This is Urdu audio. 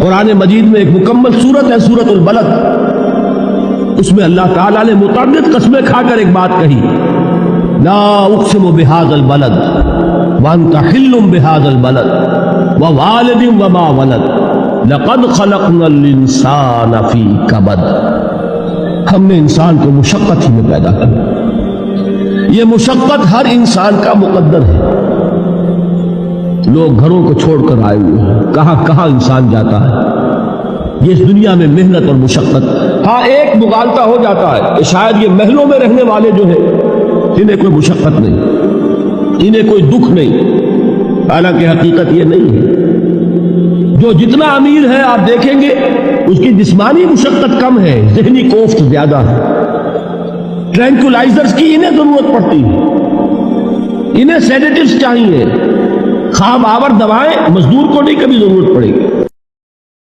قرآن مجید میں ایک مکمل سورت ہے سورت البلد، اس میں اللہ تعالیٰ نے متعدد قسمیں کھا کر ایک بات کہی، لا اقسم بہذا البلد وانت حل بہذا البلد ووالد وما ولد لقد خلقنا الانسان فی کبد۔ ہم نے انسان کو مشقت ہی میں پیدا کیا، یہ مشقت ہر انسان کا مقدر ہے۔ لوگ گھروں کو چھوڑ کر آئے ہوئے ہیں، کہاں کہاں انسان جاتا ہے، یہ اس دنیا میں محنت اور مشقت۔ ہاں ایک مغالطہ ہو جاتا ہے کہ شاید یہ محلوں میں رہنے والے جو ہیں انہیں کوئی مشقت نہیں، انہیں کوئی دکھ نہیں، حالانکہ حقیقت یہ نہیں ہے۔ جو جتنا امیر ہے آپ دیکھیں گے اس کی جسمانی مشقت کم ہے، ذہنی کوفت زیادہ ہے۔ ٹرینکولائزرز کی انہیں ضرورت پڑتی ہے، انہیں سیڈیٹیوز چاہیے، خواب آور دوائیں مزدور کو نہیں کبھی ضرورت پڑے گی۔